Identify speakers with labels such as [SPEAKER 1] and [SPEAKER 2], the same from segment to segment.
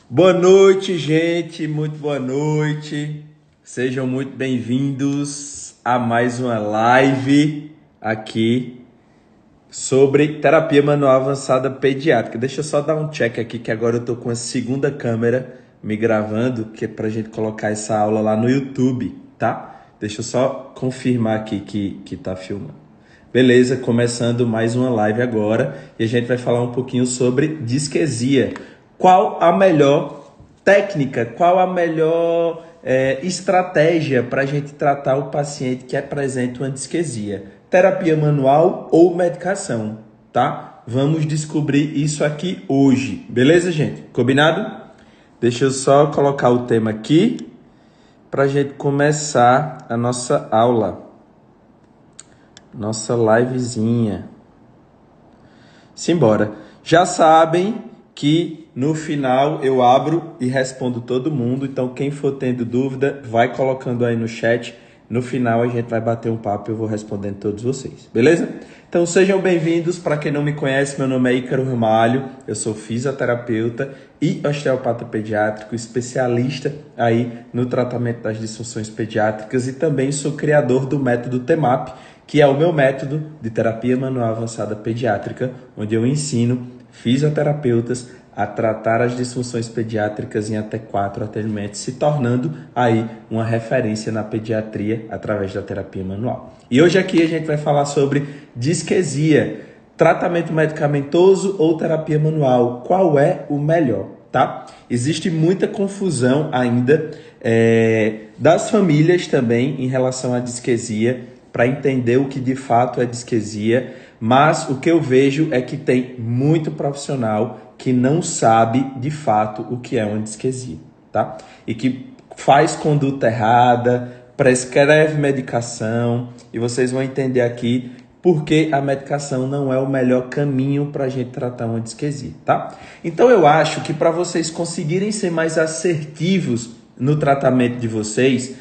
[SPEAKER 1] Boa noite, gente, muito boa noite. Sejam muito bem-vindos a mais uma live aqui sobre terapia manual avançada pediátrica. Deixa eu só dar um check aqui que agora eu tô com a segunda câmera me gravando, que é pra gente colocar essa aula lá no YouTube, tá? Deixa eu só confirmar aqui que tá filmando. Beleza, começando mais uma live agora e a gente vai falar um pouquinho sobre disquesia. Qual a melhor técnica, qual a melhor estratégia para a gente tratar o paciente que apresenta uma disquesia? Terapia manual ou medicação, tá? Vamos descobrir isso aqui hoje, beleza, gente? Combinado? Deixa eu só colocar o tema aqui para a gente começar a nossa aula. Nossa livezinha. Simbora. Já sabem que no final eu abro e respondo todo mundo. Então quem for tendo dúvida, vai colocando aí no chat. No final a gente vai bater um papo e eu vou respondendo todos vocês. Beleza? Então sejam bem-vindos. Para quem não me conhece, meu nome é Ícaro Ramalho. Eu sou fisioterapeuta e osteopata pediátrico, especialista aí no tratamento das disfunções pediátricas e também sou criador do método TEMAP, que é o meu método de terapia manual avançada pediátrica, onde eu ensino fisioterapeutas a tratar as disfunções pediátricas em até 4 atendimentos, se tornando aí uma referência na pediatria através da terapia manual. E hoje aqui a gente vai falar sobre disquesia, tratamento medicamentoso ou terapia manual. Qual é o melhor, tá? Existe muita confusão ainda das famílias também em relação à disquesia, para entender o que de fato é disquesia, mas o que eu vejo é que tem muito profissional que não sabe de fato o que é uma disquesia, tá? E que faz conduta errada, prescreve medicação, e vocês vão entender aqui porque a medicação não é o melhor caminho para a gente tratar uma disquesia, tá? Então eu acho que para vocês conseguirem ser mais assertivos no tratamento de vocês,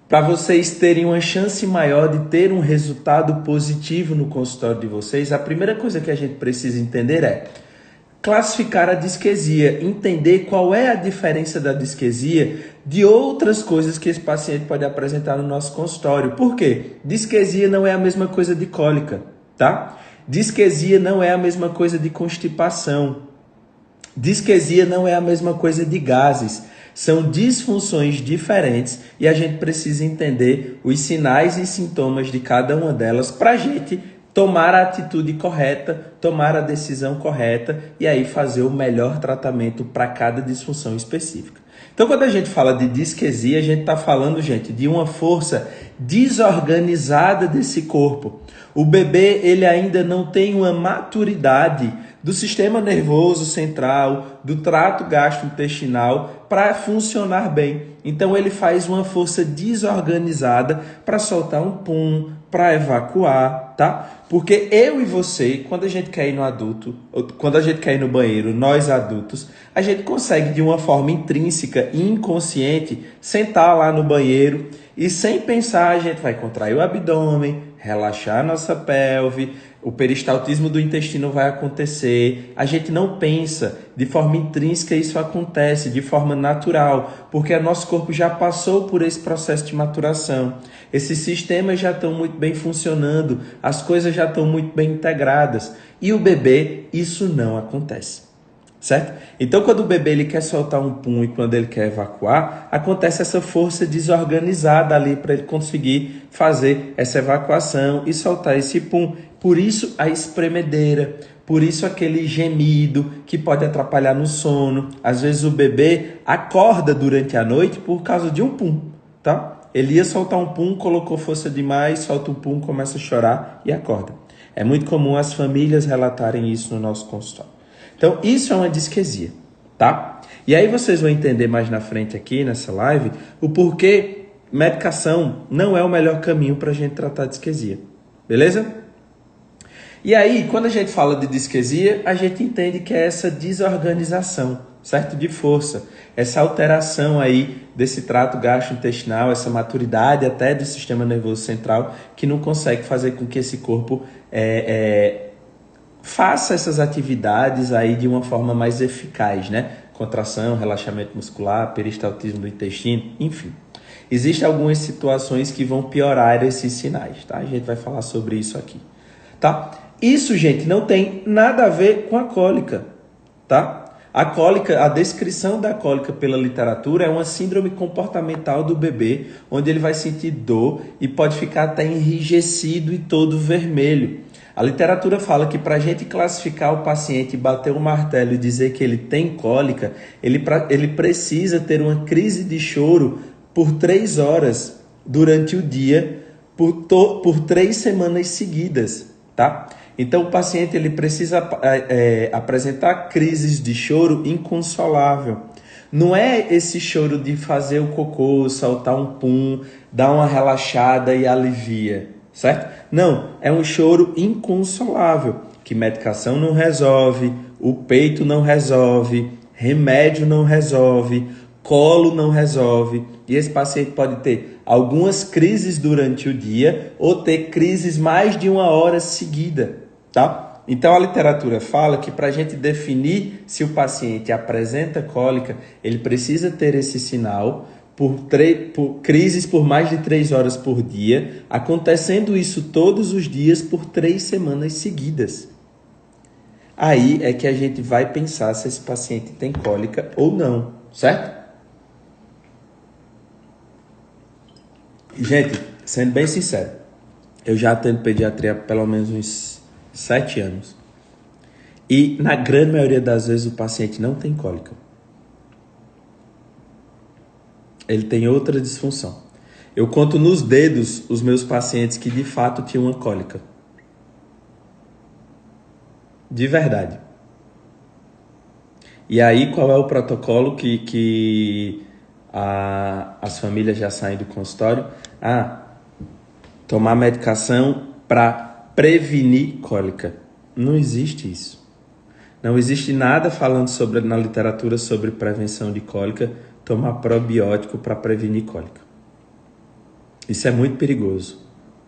[SPEAKER 1] para vocês terem uma chance maior de ter um resultado positivo no consultório de vocês, a primeira coisa que a gente precisa entender é classificar a disquesia, entender qual é a diferença da disquesia de outras coisas que esse paciente pode apresentar no nosso consultório. Por quê? Disquesia não é a mesma coisa de cólica, tá? Disquesia não é a mesma coisa de constipação. Disquesia não é a mesma coisa de gases. São disfunções diferentes e a gente precisa entender os sinais e sintomas de cada uma delas para a gente tomar a atitude correta, tomar a decisão correta e aí fazer o melhor tratamento para cada disfunção específica. Então, quando a gente fala de disquesia, a gente está falando, gente, de uma força desorganizada desse corpo. O bebê, ele ainda não tem uma maturidade do sistema nervoso central, do trato gastrointestinal para funcionar bem. Então ele faz uma força desorganizada para soltar um pum, para evacuar, tá? Porque eu e você, quando a gente quer ir no adulto, quando a gente quer ir no banheiro, nós adultos, a gente consegue de uma forma intrínseca e inconsciente sentar lá no banheiro e sem pensar a gente vai contrair o abdômen, relaxar a nossa pelve, o peristaltismo do intestino vai acontecer. A gente não pensa, de forma intrínseca isso acontece, de forma natural, porque o nosso corpo já passou por esse processo de maturação. Esses sistemas já estão muito bem funcionando, as coisas já estão muito bem integradas. E o bebê, isso não acontece. Certo? Então, quando o bebê ele quer soltar um pum e quando ele quer evacuar, acontece essa força desorganizada ali para ele conseguir fazer essa evacuação e soltar esse pum. Por isso a espremedeira, por isso aquele gemido que pode atrapalhar no sono. Às vezes o bebê acorda durante a noite por causa de um pum, tá? Ele ia soltar um pum, colocou força demais, solta um pum, começa a chorar e acorda. É muito comum as famílias relatarem isso no nosso consultório. Então, isso é uma disquesia, tá? E aí vocês vão entender mais na frente aqui, nessa live, o porquê medicação não é o melhor caminho para a gente tratar a disquesia, beleza? E aí, quando a gente fala de disquesia, a gente entende que é essa desorganização, certo? De força, essa alteração aí desse trato gastrointestinal, essa maturidade até do sistema nervoso central, que não consegue fazer com que esse corpo faça essas atividades aí de uma forma mais eficaz, né? Contração, relaxamento muscular, peristaltismo do intestino, enfim. Existem algumas situações que vão piorar esses sinais, tá? A gente vai falar sobre isso aqui, tá? Isso, gente, não tem nada a ver com a cólica, tá? A cólica, a descrição da cólica pela literatura é uma síndrome comportamental do bebê, onde ele vai sentir dor e pode ficar até enrijecido e todo vermelho. A literatura fala que para a gente classificar o paciente, bater o martelo e dizer que ele tem cólica, ele precisa ter uma crise de choro por 3 horas durante o dia, por 3 semanas seguidas, tá? Então o paciente ele precisa apresentar crises de choro inconsolável. Não é esse choro de fazer o cocô, soltar um pum, dar uma relaxada e alivia, certo? Não, é um choro inconsolável, que medicação não resolve, o peito não resolve, remédio não resolve, colo não resolve. E esse paciente pode ter algumas crises durante o dia ou ter crises mais de 1 hora seguida, tá? Então a literatura fala que para a gente definir se o paciente apresenta cólica, ele precisa ter esse sinal por crises por mais de 3 horas por dia, acontecendo isso todos os dias por 3 semanas seguidas. Aí é que a gente vai pensar se esse paciente tem cólica ou não, certo? Gente, sendo bem sincero, eu já atendo pediatria há pelo menos uns 7 anos. E na grande maioria das vezes o paciente não tem cólica. Ele tem outra disfunção. Eu conto nos dedos os meus pacientes que de fato tinham uma cólica. De verdade. E aí qual é o protocolo que as famílias já saem do consultório? Tomar medicação para prevenir cólica. Não existe isso. Não existe nada falando na literatura sobre prevenção de cólica, tomar probiótico para prevenir cólica. Isso é muito perigoso,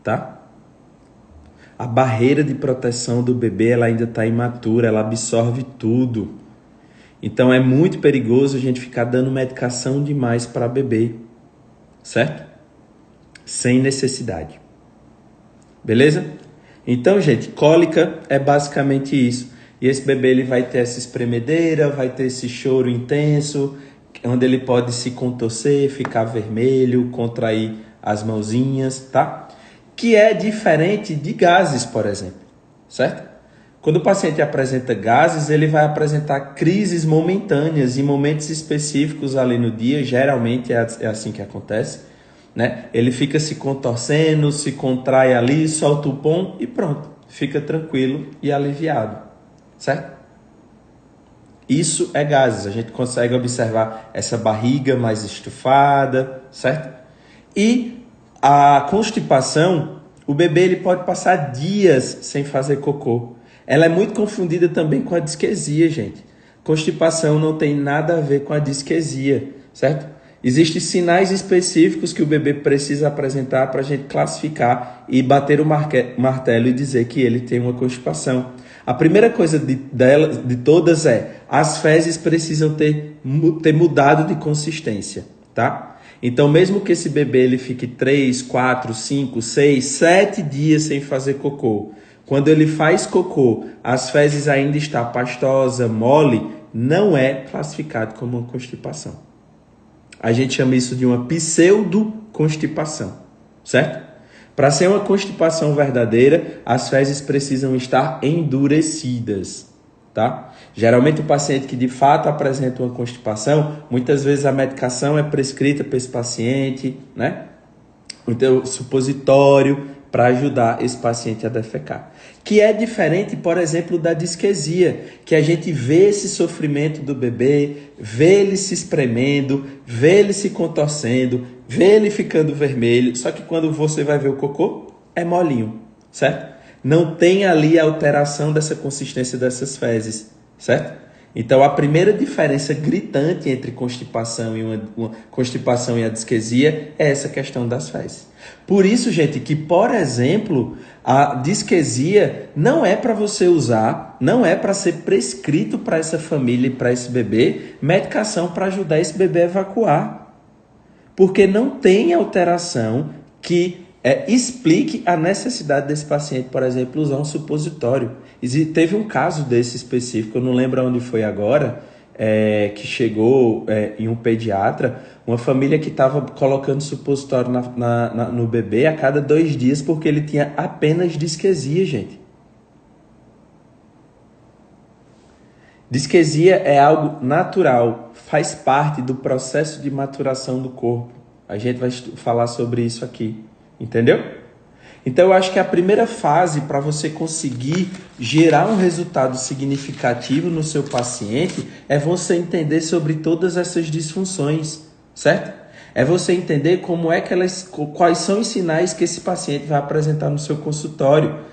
[SPEAKER 1] tá? A barreira de proteção do bebê ela ainda está imatura, ela absorve tudo. Então é muito perigoso a gente ficar dando medicação demais para bebê, certo? Sem necessidade. Beleza? Então, gente, cólica é basicamente isso. E esse bebê ele vai ter essa espremedeira, vai ter esse choro intenso, onde ele pode se contorcer, ficar vermelho, contrair as mãozinhas, tá? Que é diferente de gases, por exemplo, certo? Quando o paciente apresenta gases, ele vai apresentar crises momentâneas em momentos específicos ali no dia, geralmente é assim que acontece, né? Ele fica se contorcendo, se contrai ali, solta o pom e pronto, fica tranquilo e aliviado, certo? Isso é gases, a gente consegue observar essa barriga mais estufada, certo? E a constipação, o bebê ele pode passar dias sem fazer cocô. Ela é muito confundida também com a disquesia, gente. Constipação não tem nada a ver com a disquesia, certo? Existem sinais específicos que o bebê precisa apresentar para a gente classificar e bater o martelo e dizer que ele tem uma constipação. A primeira coisa de todas é, as fezes precisam ter mudado de consistência, tá? Então, mesmo que esse bebê ele fique 3, 4, 5, 6, 7 dias sem fazer cocô, quando ele faz cocô, as fezes ainda está pastosa, mole, não é classificado como uma constipação. A gente chama isso de uma pseudo-constipação, certo? Para ser uma constipação verdadeira, as fezes precisam estar endurecidas, tá? Geralmente o paciente que de fato apresenta uma constipação, muitas vezes a medicação é prescrita para esse paciente, né? Então, supositório para ajudar esse paciente a defecar. Que é diferente, por exemplo, da disquesia, que a gente vê esse sofrimento do bebê, vê ele se espremendo, vê ele se contorcendo, vê ele ficando vermelho, só que quando você vai ver o cocô, é molinho, certo? Não tem ali a alteração dessa consistência dessas fezes, certo? Então, a primeira diferença gritante entre constipação e uma constipação e a disquesia é essa questão das fezes. Por isso, gente, que, por exemplo, a disquesia não é para você usar, não é para ser prescrito para essa família e para esse bebê medicação para ajudar esse bebê a evacuar. Porque não tem alteração que explique a necessidade desse paciente, por exemplo, usar um supositório. Teve um caso desse específico, eu não lembro onde foi agora, que chegou em um pediatra, uma família que estava colocando supositório no bebê a cada 2 dias porque ele tinha apenas disquesia, gente. Disquesia é algo natural, faz parte do processo de maturação do corpo. A gente vai falar sobre isso aqui, entendeu? Então eu acho que a primeira fase para você conseguir gerar um resultado significativo no seu paciente é você entender sobre todas essas disfunções, certo? É você entender como é que quais são os sinais que esse paciente vai apresentar no seu consultório.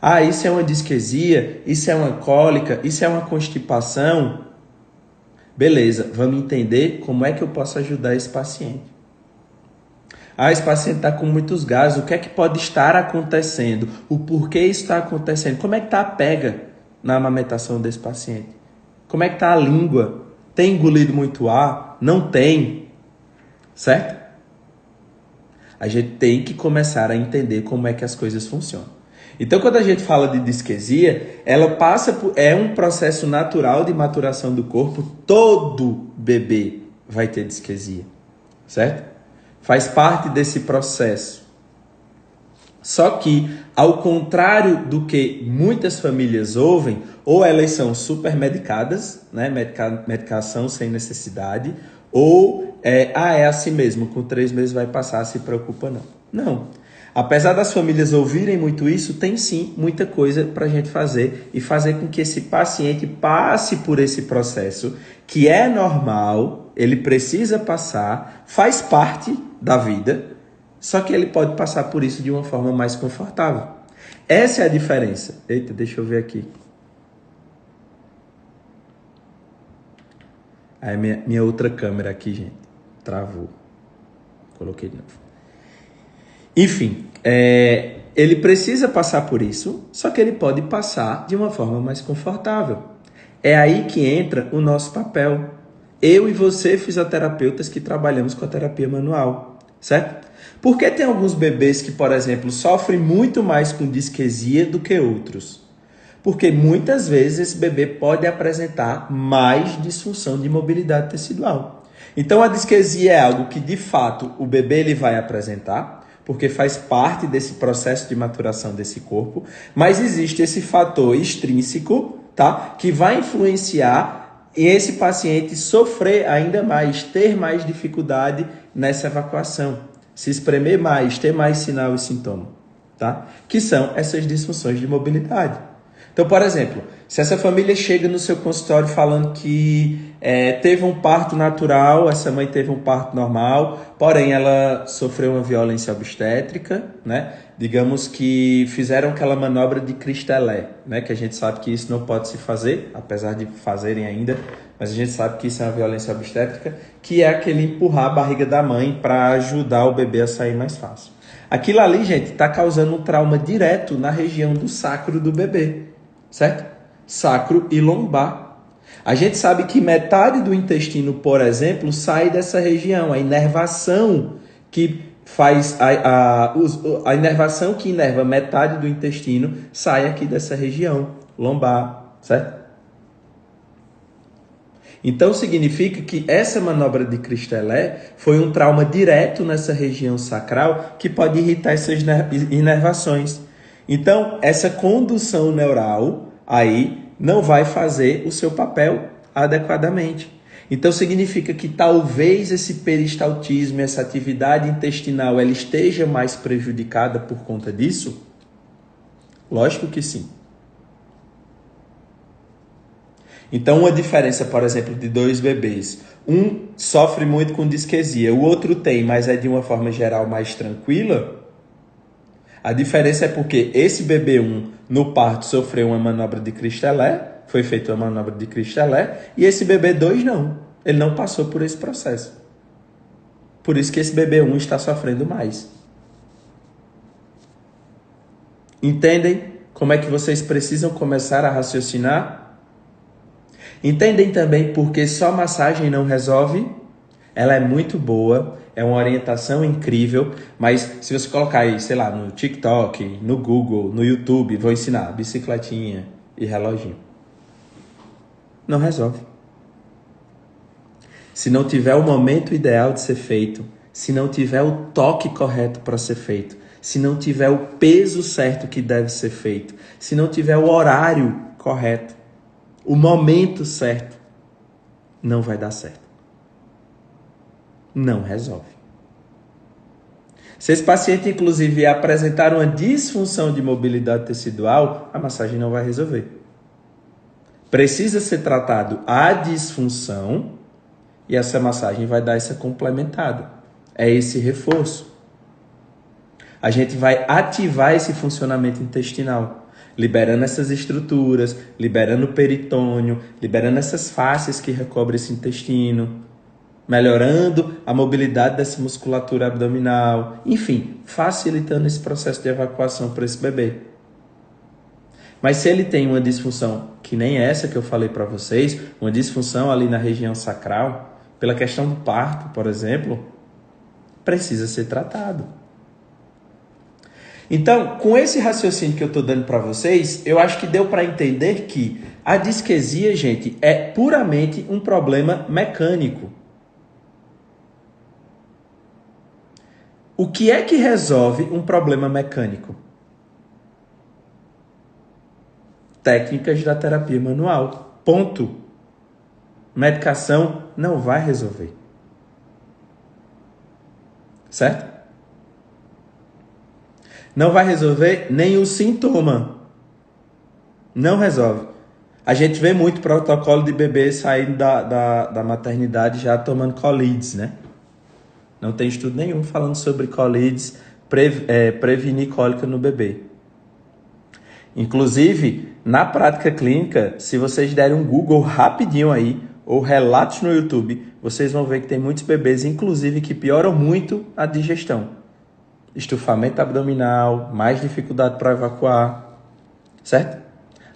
[SPEAKER 1] Ah, isso é uma disquesia, isso é uma cólica, isso é uma constipação. Beleza, vamos entender como é que eu posso ajudar esse paciente. Ah, esse paciente está com muitos gases, o que é que pode estar acontecendo? O porquê isso está acontecendo? Como é que está a pega na amamentação desse paciente? Como é que está a língua? Tem engolido muito ar? Não tem? Certo? A gente tem que começar a entender como é que as coisas funcionam. Então, quando a gente fala de disquesia, ela é um processo natural de maturação do corpo. Todo bebê vai ter disquesia, certo? Faz parte desse processo. Só que, ao contrário do que muitas famílias ouvem, ou elas são super medicadas, né? Medicação sem necessidade, ou é assim mesmo, com 3 meses vai passar, se preocupa não. Não. Apesar das famílias ouvirem muito isso, tem sim muita coisa para a gente fazer e fazer com que esse paciente passe por esse processo, que é normal, ele precisa passar, faz parte da vida, só que ele pode passar por isso de uma forma mais confortável. Essa é a diferença. Eita, deixa eu ver aqui. Aí minha outra câmera aqui, gente, travou. Coloquei de novo. Enfim, ele precisa passar por isso, só que ele pode passar de uma forma mais confortável. É aí que entra o nosso papel. Eu e você, fisioterapeutas, que trabalhamos com a terapia manual, certo? Porque tem alguns bebês que, por exemplo, sofrem muito mais com disquesia do que outros. Porque muitas vezes esse bebê pode apresentar mais disfunção de mobilidade tecidual. Então a disquesia é algo que, de fato, o bebê ele vai apresentar, porque faz parte desse processo de maturação desse corpo, mas existe esse fator extrínseco, tá? Que vai influenciar esse paciente sofrer ainda mais, ter mais dificuldade nessa evacuação, se espremer mais, ter mais sinal e sintoma, tá? Que são essas disfunções de mobilidade. Então, por exemplo, se essa família chega no seu consultório falando que teve um parto natural, essa mãe teve um parto normal, porém ela sofreu uma violência obstétrica, né? Digamos que fizeram aquela manobra de Christelé, né? Que a gente sabe que isso não pode se fazer, apesar de fazerem ainda, mas a gente sabe que isso é uma violência obstétrica, que é aquele empurrar a barriga da mãe para ajudar o bebê a sair mais fácil. Aquilo ali, gente, está causando um trauma direto na região do sacro do bebê, certo? Sacro e lombar. A gente sabe que metade do intestino, por exemplo, sai dessa região. A inervação que faz a inervação que inerva metade do intestino sai aqui dessa região lombar, certo? Então significa que essa manobra de Christelé foi um trauma direto nessa região sacral que pode irritar essas inervações. Então essa condução neural aí não vai fazer o seu papel adequadamente. Então significa que talvez esse peristaltismo, essa atividade intestinal, ela esteja mais prejudicada por conta disso? Lógico que sim. Então uma diferença, por exemplo, de 2 bebês. Um sofre muito com disquesia, o outro tem, mas é de uma forma geral mais tranquila. A diferença é porque esse bebê 1 no parto sofreu uma manobra de Christelé, foi feita uma manobra de Christ-Ler, e esse bebê 2 não. Ele não passou por esse processo. Por isso que esse bebê 1 está sofrendo mais. Entendem como é que vocês precisam começar a raciocinar? Entendem também porque só massagem não resolve? Ela é muito boa, é uma orientação incrível, mas se você colocar aí, sei lá, no TikTok, no Google, no YouTube, vou ensinar bicicletinha e reloginho. Não resolve. Se não tiver o momento ideal de ser feito, se não tiver o toque correto para ser feito, se não tiver o peso certo que deve ser feito, se não tiver o horário correto, o momento certo, não vai dar certo. Não resolve. Se esse paciente, inclusive, apresentar uma disfunção de mobilidade tecidual, a massagem não vai resolver. Precisa ser tratado a disfunção e essa massagem vai dar essa complementada. É esse reforço. A gente vai ativar esse funcionamento intestinal, liberando essas estruturas, liberando o peritônio, liberando essas fáscias que recobrem esse intestino, melhorando a mobilidade dessa musculatura abdominal, enfim, facilitando esse processo de evacuação para esse bebê. Mas se ele tem uma disfunção, que nem essa que eu falei para vocês, uma disfunção ali na região sacral, pela questão do parto, por exemplo, precisa ser tratado. Então, com esse raciocínio que eu estou dando para vocês, eu acho que deu para entender que a disquesia, gente, é puramente um problema mecânico. O que é que resolve um problema mecânico? Técnicas da terapia manual. Ponto. Medicação não vai resolver. Certo? Não vai resolver nem o sintoma. Não resolve. A gente vê muito protocolo de bebê saindo da maternidade já tomando colides, né? Não tem estudo nenhum falando sobre colides, prevenir cólica no bebê. Inclusive, na prática clínica, se vocês derem um Google rapidinho aí, ou relatos no YouTube, vocês vão ver que tem muitos bebês, inclusive, que pioram muito a digestão. Estufamento abdominal, mais dificuldade para evacuar, certo?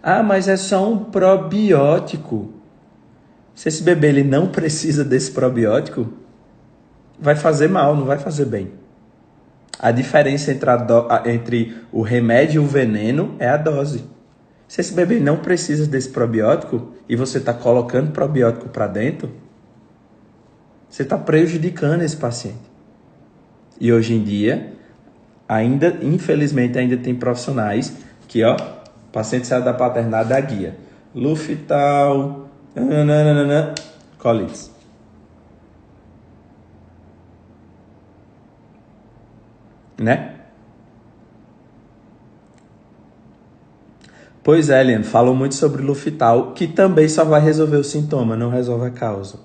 [SPEAKER 1] Ah, mas é só um probiótico. Se esse bebê ele não precisa desse probiótico, vai fazer mal, não vai fazer bem. A diferença entre o remédio e o veneno é a dose. Se esse bebê não precisa desse probiótico e você está colocando probiótico para dentro, você está prejudicando esse paciente. E hoje em dia, infelizmente, ainda tem profissionais que, o paciente sai da paternidade da guia. Lufital, colites. Né? Pois é, Eliane, falam muito sobre Lufital, que também só vai resolver o sintoma, não resolve a causa.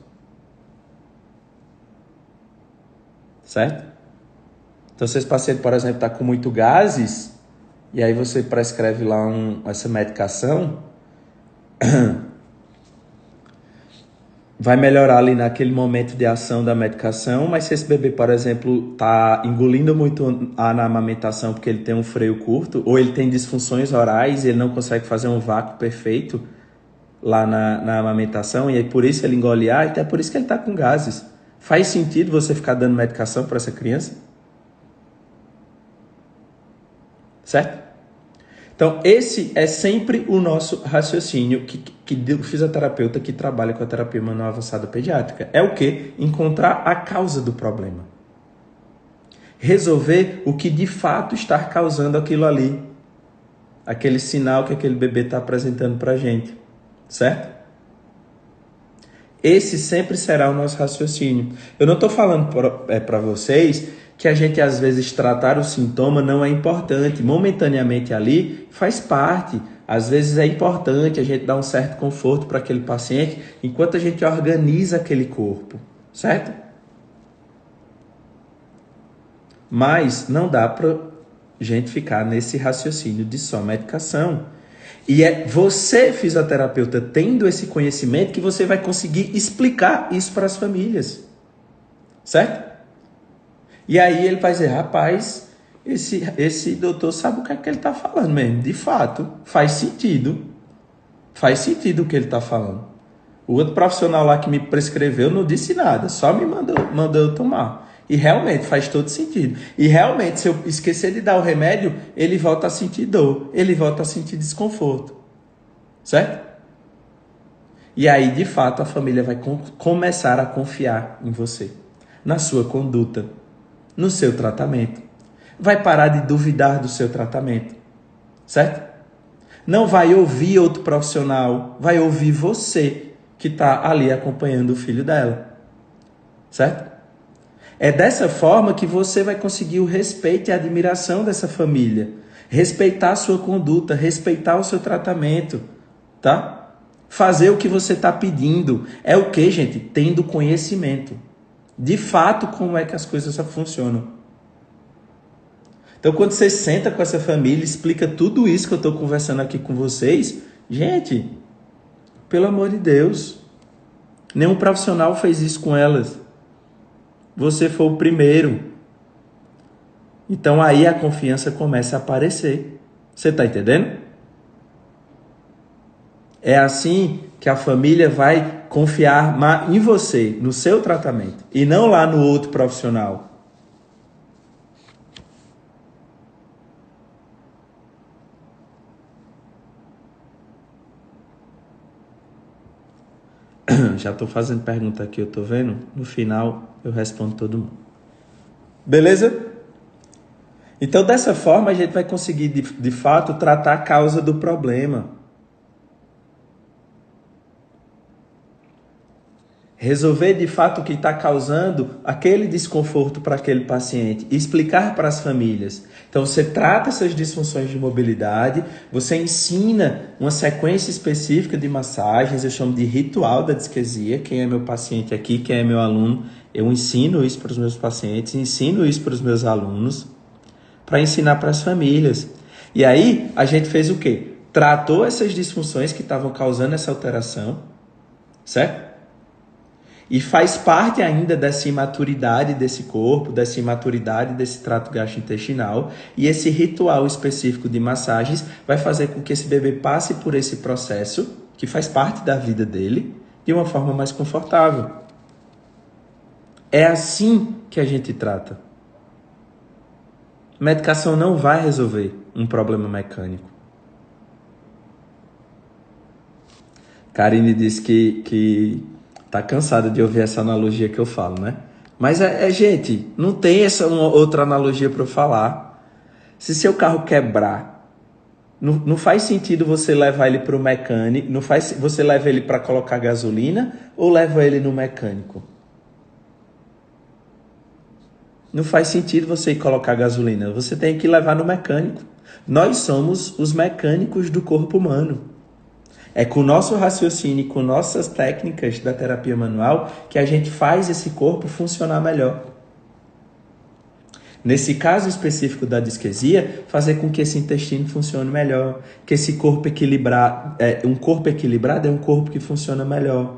[SPEAKER 1] Certo? Então, se esse paciente, por exemplo, está com muito gases, e aí você prescreve lá essa medicação, vai melhorar ali naquele momento de ação da medicação, mas se esse bebê, por exemplo, está engolindo muito na amamentação porque ele tem um freio curto, ou ele tem disfunções orais e ele não consegue fazer um vácuo perfeito lá na amamentação, e aí por isso ele engole ar, e até por isso que ele está com gases. Faz sentido você ficar dando medicação para essa criança? Certo? Então, esse é sempre o nosso raciocínio que do fisioterapeuta que trabalha com a terapia manual avançada pediátrica. É o quê? Encontrar a causa do problema. Resolver o que de fato está causando aquilo ali. Aquele sinal que aquele bebê está apresentando para a gente. Certo? Esse sempre será o nosso raciocínio. Eu não estou falando para vocês que a gente, às vezes, tratar o sintoma não é importante. Momentaneamente ali, faz parte. Às vezes é importante a gente dar um certo conforto para aquele paciente enquanto a gente organiza aquele corpo, certo? Mas não dá para a gente ficar nesse raciocínio de só medicação. E é você, fisioterapeuta, tendo esse conhecimento que você vai conseguir explicar isso para as famílias. Certo? E aí ele vai dizer, rapaz, esse doutor sabe o que é que ele está falando mesmo. De fato, faz sentido. Faz sentido o que ele está falando. O outro profissional lá que me prescreveu não disse nada, só me mandou eu tomar. E realmente faz todo sentido. E realmente, se eu esquecer de dar o remédio, ele volta a sentir dor, ele volta a sentir desconforto. Certo? E aí, de fato, a família vai começar a confiar em você, na sua conduta, no seu tratamento. Vai parar de duvidar do seu tratamento. Certo? Não vai ouvir outro profissional, vai ouvir você que está ali acompanhando o filho dela. Certo? É dessa forma que você vai conseguir o respeito e a admiração dessa família. Respeitar a sua conduta, respeitar o seu tratamento, tá? Fazer o que você está pedindo. É o que, gente? Tendo conhecimento. De fato, como é que as coisas funcionam. Então, quando você senta com essa família, explica tudo isso que eu estou conversando aqui com vocês, gente, pelo amor de Deus, nenhum profissional fez isso com elas. Você foi o primeiro. Então aí a confiança começa a aparecer. Você está entendendo? É assim que a família vai confiar em você, no seu tratamento, e não lá no outro profissional. Já estou fazendo pergunta aqui, eu estou vendo. No final, eu respondo todo mundo. Beleza? Então, dessa forma, a gente vai conseguir, de fato, tratar a causa do problema. Resolver, de fato, o que está causando aquele desconforto para aquele paciente. E explicar para as famílias. Então, você trata essas disfunções de mobilidade, você ensina uma sequência específica de massagens, eu chamo de ritual da disquesia. Quem é meu paciente aqui, quem é meu aluno, eu ensino isso para os meus pacientes, ensino isso para os meus alunos, para ensinar para as famílias. E aí, a gente fez o quê? Tratou essas disfunções que estavam causando essa alteração, certo? E faz parte ainda dessa imaturidade desse corpo, dessa imaturidade desse trato gastrointestinal. E esse ritual específico de massagens vai fazer com que esse bebê passe por esse processo, que faz parte da vida dele, de uma forma mais confortável. É assim que a gente trata. Medicação não vai resolver um problema mecânico. Karine disse que tá cansada de ouvir essa analogia que eu falo, né? Mas, gente, não tem essa outra analogia para eu falar. Se seu carro quebrar, não faz sentido você levar ele para o mecânico, você leva ele para colocar gasolina ou leva ele no mecânico? Não faz sentido você ir colocar gasolina, você tem que levar no mecânico. Nós somos os mecânicos do corpo humano. É com o nosso raciocínio, com nossas técnicas da terapia manual, que a gente faz esse corpo funcionar melhor. Nesse caso específico da disquesia, fazer com que esse intestino funcione melhor, que esse corpo equilibrado, um corpo equilibrado é um corpo que funciona melhor.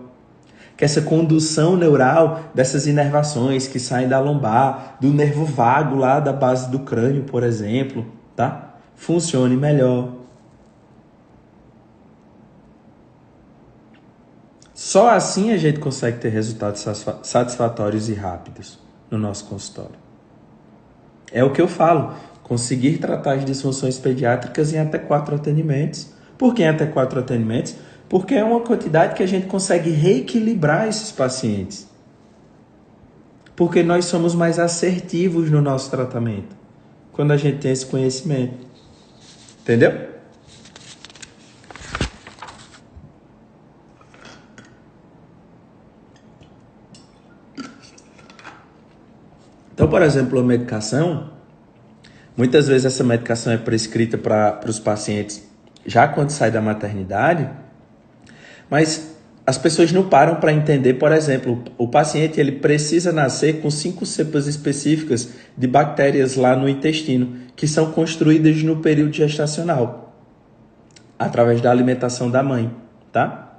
[SPEAKER 1] Que essa condução neural dessas inervações que saem da lombar, do nervo vago lá da base do crânio, por exemplo, tá? Funcione melhor. Só assim a gente consegue ter resultados satisfatórios e rápidos no nosso consultório. É o que eu falo, conseguir tratar as disfunções pediátricas em até 4 atendimentos. Por que em até 4 atendimentos? Porque é uma quantidade que a gente consegue reequilibrar esses pacientes. Porque nós somos mais assertivos no nosso tratamento, quando a gente tem esse conhecimento. Entendeu? Então, por exemplo, a medicação, muitas vezes essa medicação é prescrita para os pacientes já quando sai da maternidade, mas as pessoas não param para entender, por exemplo, o paciente ele precisa nascer com 5 cepas específicas de bactérias lá no intestino, que são construídas no período gestacional. através da alimentação da mãe, tá?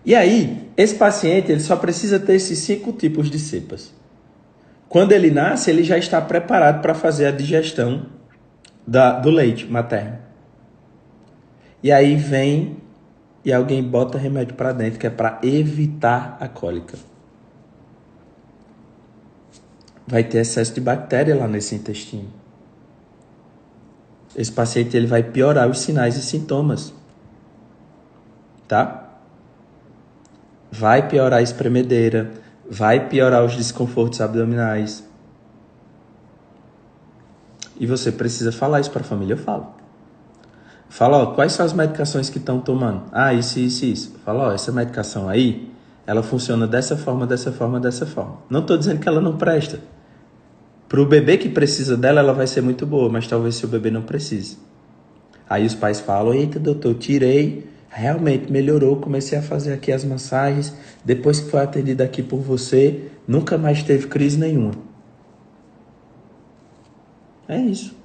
[SPEAKER 1] E aí, esse paciente ele só precisa ter esses 5 tipos de cepas. Quando ele nasce, ele já está preparado para fazer a digestão do leite materno. E aí vem e alguém bota remédio para dentro, que é para evitar a cólica. Vai ter excesso de bactéria lá nesse intestino. Esse paciente ele vai piorar os sinais e sintomas. Tá? Vai piorar a espremedeira, vai piorar os desconfortos abdominais. E você precisa falar isso para a família. Eu falo. Fala, ó, quais são as medicações que estão tomando? Ah, isso, isso, isso. Fala, ó, essa medicação aí, ela funciona dessa forma, dessa forma, dessa forma. Não estou dizendo que ela não presta. Para o bebê que precisa dela, ela vai ser muito boa, mas talvez seu bebê não precise. Aí os pais falam, eita, doutor, tirei, realmente melhorou, comecei a fazer aqui as massagens, depois que foi atendido aqui por você, nunca mais teve crise nenhuma. É isso.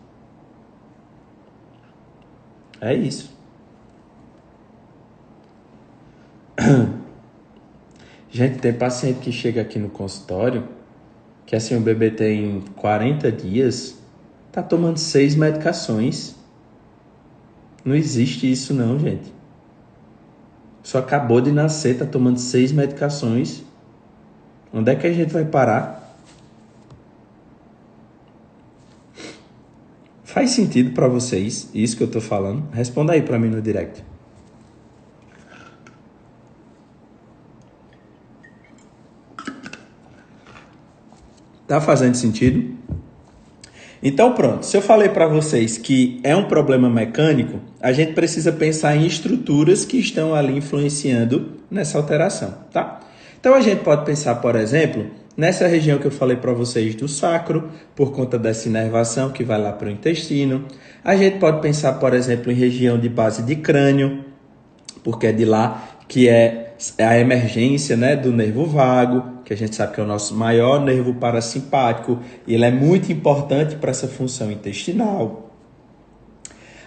[SPEAKER 1] É isso. Gente, tem paciente que chega aqui no consultório, que assim, o bebê tem 40 dias, tá tomando 6 medicações. Não existe isso não, gente. Só acabou de nascer, tá tomando 6 medicações. Onde é que a gente vai parar? Faz sentido para vocês isso que eu tô falando? Responda aí para mim no direct. Tá fazendo sentido? Então pronto, se eu falei para vocês que é um problema mecânico, a gente precisa pensar em estruturas que estão ali influenciando nessa alteração, tá? Então a gente pode pensar, por exemplo, nessa região que eu falei para vocês do sacro, por conta dessa inervação que vai lá para o intestino. A gente pode pensar, por exemplo, em região de base de crânio, porque é de lá que é a emergência, né, do nervo vago, que a gente sabe que é o nosso maior nervo parasimpático, e ele é muito importante para essa função intestinal.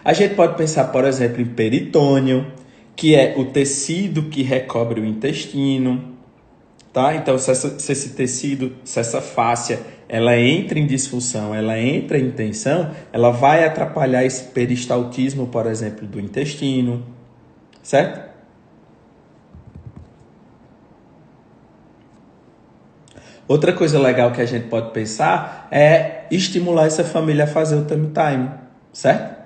[SPEAKER 1] A gente pode pensar, por exemplo, em peritônio, que é o tecido que recobre o intestino, tá? Então, se esse tecido, se essa fáscia, ela entra em disfunção, ela entra em tensão, ela vai atrapalhar esse peristaltismo, por exemplo, do intestino, certo? Outra coisa legal que a gente pode pensar é estimular essa família a fazer o tummy time, certo?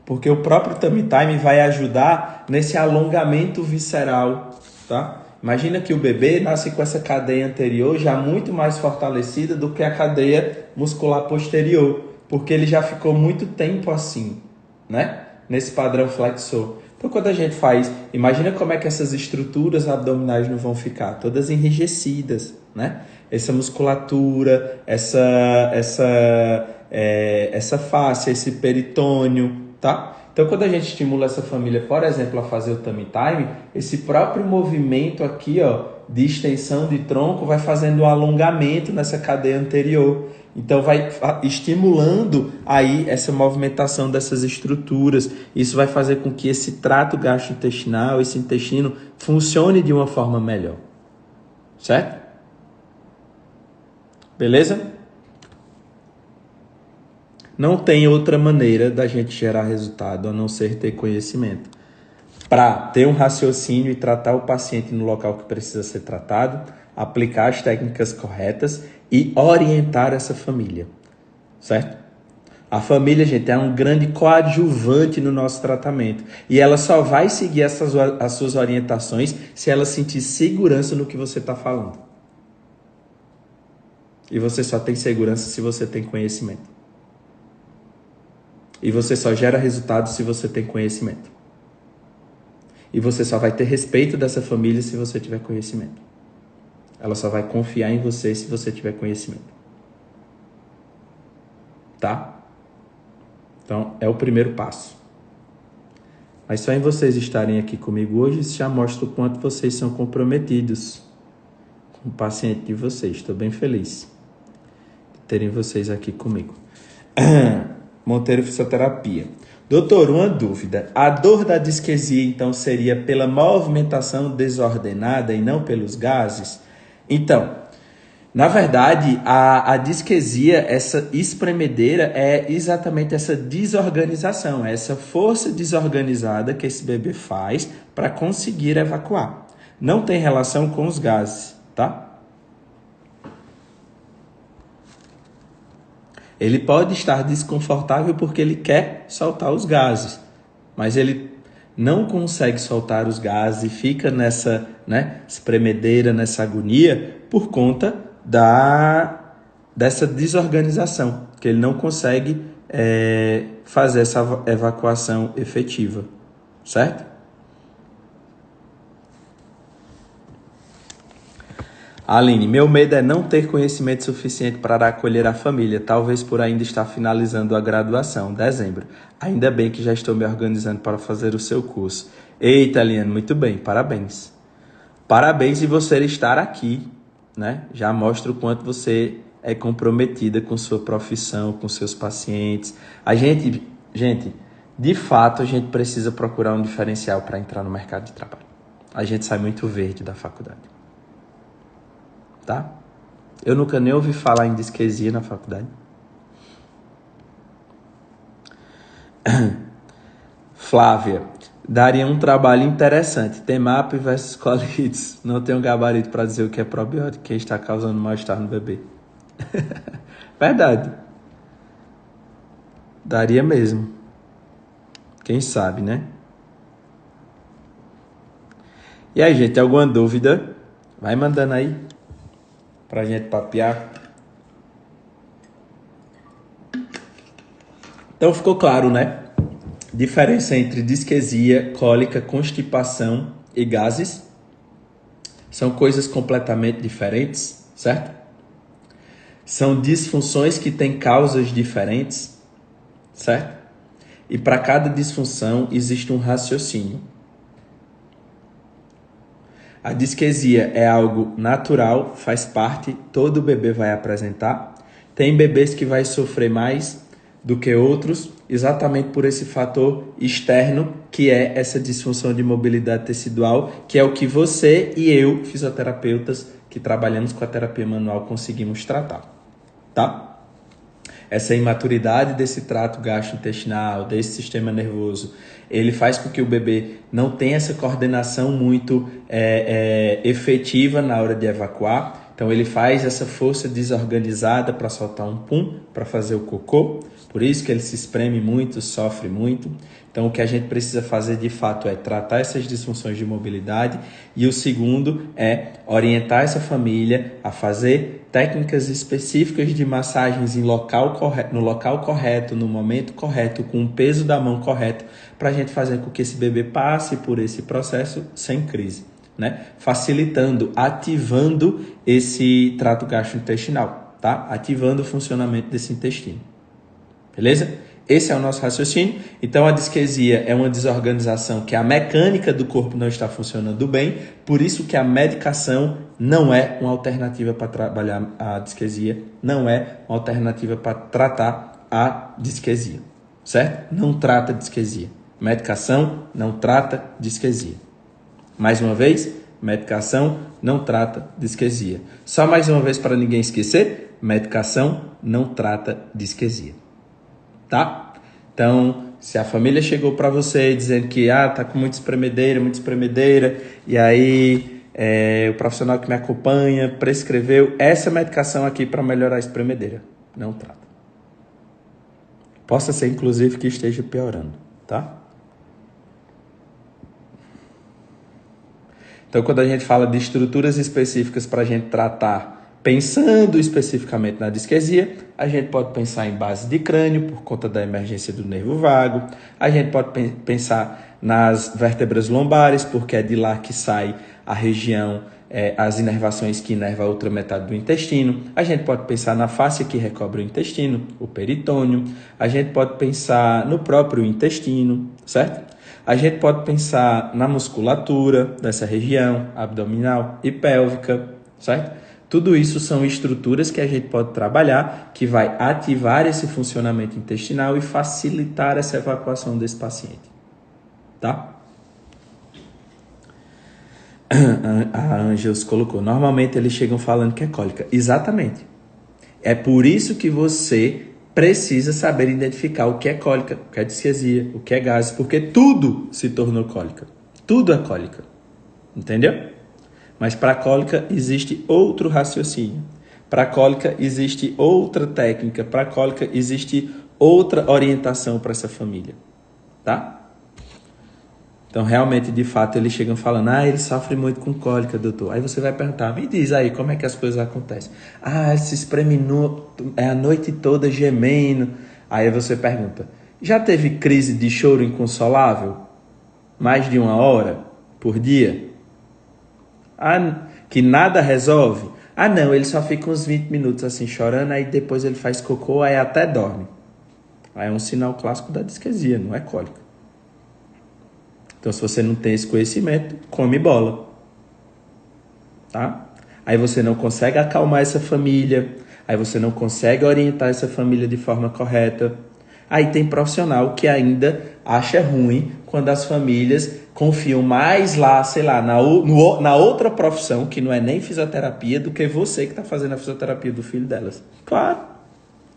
[SPEAKER 1] Porque o próprio tummy time vai ajudar nesse alongamento visceral, tá? Imagina que o bebê nasce com essa cadeia anterior já muito mais fortalecida do que a cadeia muscular posterior, porque ele já ficou muito tempo assim, né? Nesse padrão flexor. Então, quando a gente faz, imagina como é que essas estruturas abdominais não vão ficar, todas enrijecidas, né? Essa musculatura, essa face, esse peritônio, tá? Então, quando a gente estimula essa família, por exemplo, a fazer o tummy time, esse próprio movimento aqui, ó, de extensão de tronco vai fazendo um alongamento nessa cadeia anterior. Então, vai estimulando aí essa movimentação dessas estruturas. Isso vai fazer com que esse trato gastrointestinal, esse intestino, funcione de uma forma melhor. Certo? Beleza? Não tem outra maneira da gente gerar resultado a não ser ter conhecimento. Para ter um raciocínio e tratar o paciente no local que precisa ser tratado, aplicar as técnicas corretas e orientar essa família, certo? A família, gente, é um grande coadjuvante no nosso tratamento e ela só vai seguir as suas orientações se ela sentir segurança no que você está falando. E você só tem segurança se você tem conhecimento. E você só gera resultado se você tem conhecimento. E você só vai ter respeito dessa família se você tiver conhecimento. Ela só vai confiar em você se você tiver conhecimento. Tá? Então, é o primeiro passo. Mas só em vocês estarem aqui comigo hoje, isso já mostra o quanto vocês são comprometidos com o paciente de vocês. Estou bem feliz de terem vocês aqui comigo. Monteiro Fisioterapia. Doutor, uma dúvida. A dor da disquesia, então, seria pela movimentação desordenada e não pelos gases? Então, na verdade, a disquesia, essa espremedeira, é exatamente essa desorganização, essa força desorganizada que esse bebê faz para conseguir evacuar. Não tem relação com os gases, tá? Ele pode estar desconfortável porque ele quer soltar os gases, mas ele não consegue soltar os gases e fica nessa, espremedeira, nessa agonia por conta dessa desorganização, que ele não consegue fazer essa evacuação efetiva, certo? Aline, meu medo é não ter conhecimento suficiente para acolher a família, talvez por ainda estar finalizando a graduação, dezembro. Ainda bem que já estou me organizando para fazer o seu curso. Eita, Aline, muito bem, parabéns. Parabéns em você estar aqui, né? Já mostra o quanto você é comprometida com sua profissão, com seus pacientes. Gente, de fato, a gente precisa procurar um diferencial para entrar no mercado de trabalho. A gente sai muito verde da faculdade. Tá? Eu nunca nem ouvi falar em disquesia na faculdade. Flávia, daria um trabalho interessante. TEMAP versus colites. Não tenho gabarito para dizer o que é probiótico, que está causando mal-estar no bebê. Verdade. Daria mesmo. Quem sabe, né? E aí, gente, alguma dúvida? Vai mandando aí pra gente papear. Então ficou claro, né? Diferença entre disquesia, cólica, constipação e gases. São coisas completamente diferentes, certo? São disfunções que têm causas diferentes, certo? E para cada disfunção existe um raciocínio. A disquesia é algo natural, faz parte, todo bebê vai apresentar. Tem bebês que vai sofrer mais do que outros, exatamente por esse fator externo, que é essa disfunção de mobilidade tecidual, que é o que você e eu, fisioterapeutas, que trabalhamos com a terapia manual, conseguimos tratar, tá? Essa imaturidade desse trato gastrointestinal, desse sistema nervoso, ele faz com que o bebê não tenha essa coordenação muito efetiva na hora de evacuar. Então ele faz essa força desorganizada para soltar um pum, para fazer o cocô. Por isso que ele se espreme muito, sofre muito. Então o que a gente precisa fazer de fato é tratar essas disfunções de mobilidade. E o segundo é orientar essa família a fazer técnicas específicas de massagens no local correto, no momento correto, com o peso da mão correto, para a gente fazer com que esse bebê passe por esse processo sem crise, né? Facilitando, ativando esse trato gastrointestinal, tá? Ativando o funcionamento desse intestino. Beleza? Esse é o nosso raciocínio. Então, a disquesia é uma desorganização que a mecânica do corpo não está funcionando bem, por isso que a medicação não é uma alternativa para trabalhar a disquesia, não é uma alternativa para tratar a disquesia, certo? Não trata disquesia. Medicação não trata disquesia. Mais uma vez, medicação não trata disquesia. Só mais uma vez para ninguém esquecer, medicação não trata disquesia. Tá? Então, se a família chegou para você dizendo que tá com muita espremedeira, e aí o profissional que me acompanha prescreveu essa medicação aqui para melhorar a espremedeira, não trata. Possa ser, inclusive, que esteja piorando, tá? Então, quando a gente fala de estruturas específicas para a gente tratar, pensando especificamente na disquesia, a gente pode pensar em base de crânio, por conta da emergência do nervo vago. A gente pode pensar nas vértebras lombares, porque é de lá que sai a região, as inervações que inervam a outra metade do intestino. A gente pode pensar na face que recobre o intestino, o peritônio. A gente pode pensar no próprio intestino, certo? A gente pode pensar na musculatura dessa região, abdominal e pélvica, certo? Tudo isso são estruturas que a gente pode trabalhar, que vai ativar esse funcionamento intestinal e facilitar essa evacuação desse paciente. Tá? A Angels colocou, normalmente eles chegam falando que é cólica. Exatamente. É por isso que você precisa saber identificar o que é cólica, o que é disquesia, o que é gases, porque tudo se tornou cólica. Tudo é cólica. Entendeu? Mas para a cólica existe outro raciocínio. Para a cólica existe outra técnica. Para a cólica existe outra orientação para essa família. Tá? Então, realmente, de fato, eles chegam falando, ele sofre muito com cólica, doutor. Aí você vai perguntar, me diz aí, como é que as coisas acontecem? Ele se espreme a noite toda gemendo. Aí você pergunta, já teve crise de choro inconsolável? Mais de 1 hora por dia? Que nada resolve? Não, ele só fica uns 20 minutos assim chorando, aí depois ele faz cocô, aí até dorme. Aí é um sinal clássico da disquesia, não é cólica. Então, se você não tem esse conhecimento, come bola. Tá? Aí você não consegue acalmar essa família, aí você não consegue orientar essa família de forma correta. Aí tem profissional que ainda acha ruim quando as famílias confiam mais lá, sei lá, na outra profissão, que não é nem fisioterapia, do que você que está fazendo a fisioterapia do filho delas. Claro.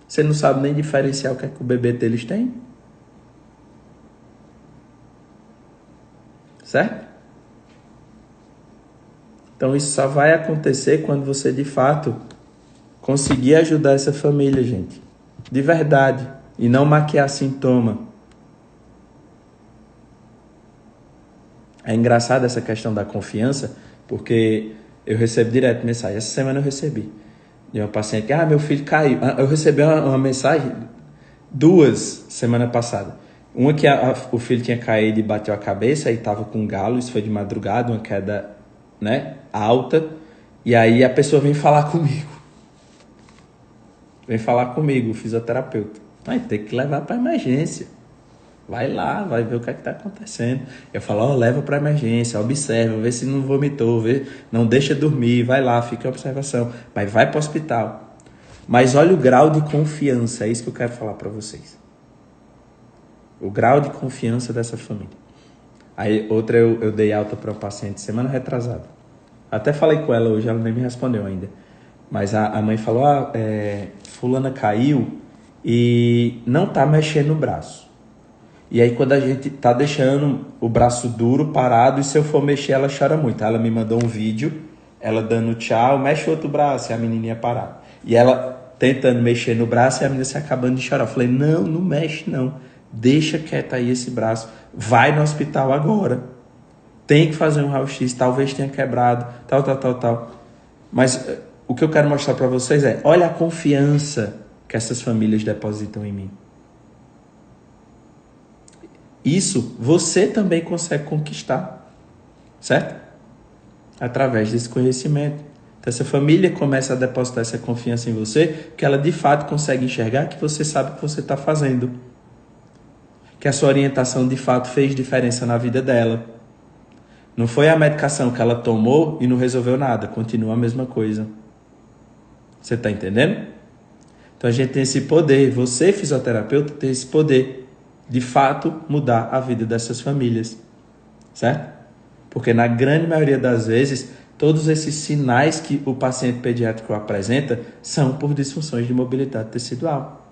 [SPEAKER 1] Você não sabe nem diferenciar o que é que o bebê deles tem. Certo? Então isso só vai acontecer quando você de fato conseguir ajudar essa família, gente. De verdade. E não maquiar sintoma. É engraçado essa questão da confiança, porque eu recebo direto mensagem. Essa semana eu recebi de uma paciente que, meu filho caiu. Eu recebi uma mensagem 2 semana passada. Uma que o filho tinha caído e bateu a cabeça e estava com um galo, isso foi de madrugada, uma queda, né, alta. E aí a pessoa vem falar comigo. O fisioterapeuta. Aí tem que levar para emergência. Vai lá, vai ver o que é que está acontecendo. Eu falo, leva para emergência, observa, vê se não vomitou, não deixa dormir, vai lá, fica em observação. Mas vai para o hospital. Mas olha o grau de confiança, é isso que eu quero falar para vocês. O grau de confiança dessa família. Aí outra eu dei alta para o paciente semana retrasada. Até falei com ela hoje, ela nem me respondeu ainda. Mas a mãe falou, fulana caiu e não tá mexendo o braço. E aí quando a gente tá deixando o braço duro, parado, e se eu for mexer ela chora muito. Aí ela me mandou um vídeo, ela dando tchau, mexe o outro braço, e a menininha parada. E ela tentando mexer no braço e a menina se acabando de chorar. Eu falei, não mexe não. Deixa quieto aí esse braço. Vai no hospital agora. Tem que fazer um raio-x. Talvez tenha quebrado. Tal. Mas o que eu quero mostrar para vocês é... Olha a confiança que essas famílias depositam em mim. Isso você também consegue conquistar. Certo? Através desse conhecimento. Então, essa família começa a depositar essa confiança em você, porque ela de fato consegue enxergar que você sabe o que você está fazendo. Que a sua orientação de fato fez diferença na vida dela. Não foi a medicação que ela tomou e não resolveu nada. Continua a mesma coisa. Você está entendendo? Então a gente tem esse poder. Você, fisioterapeuta, tem esse poder de fato mudar a vida dessas famílias. Certo? Porque na grande maioria das vezes, todos esses sinais que o paciente pediátrico apresenta são por disfunções de mobilidade tecidual.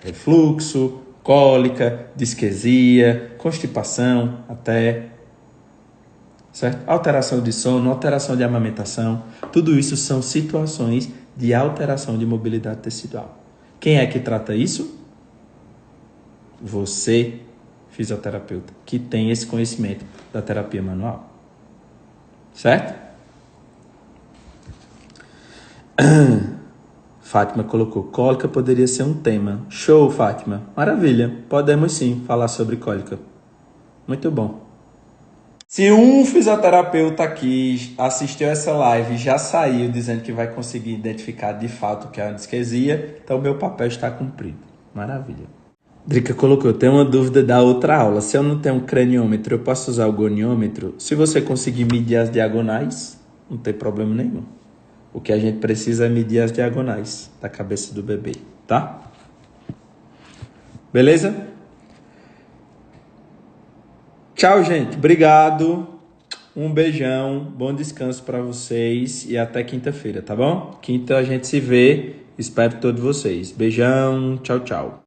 [SPEAKER 1] Refluxo, cólica, disquesia, constipação até, certo? Alteração de sono, alteração de amamentação, tudo isso são situações de alteração de mobilidade tecidual. Quem é que trata isso? Você, fisioterapeuta, que tem esse conhecimento da terapia manual. Certo? Fátima colocou, cólica poderia ser um tema. Show, Fátima. Maravilha. Podemos sim falar sobre cólica. Muito bom. Se um fisioterapeuta aqui assistiu essa live e já saiu dizendo que vai conseguir identificar de fato o que é a disquesia, então meu papel está cumprido. Maravilha. Drica colocou, eu tenho uma dúvida da outra aula. Se eu não tenho um craniômetro, eu posso usar o goniômetro? Se você conseguir medir as diagonais, não tem problema nenhum. O que a gente precisa é medir as diagonais da cabeça do bebê, tá? Beleza? Tchau, gente. Obrigado. Um beijão. Bom descanso para vocês e até quinta-feira, tá bom? Quinta a gente se vê. Espero todos vocês. Beijão. Tchau, tchau.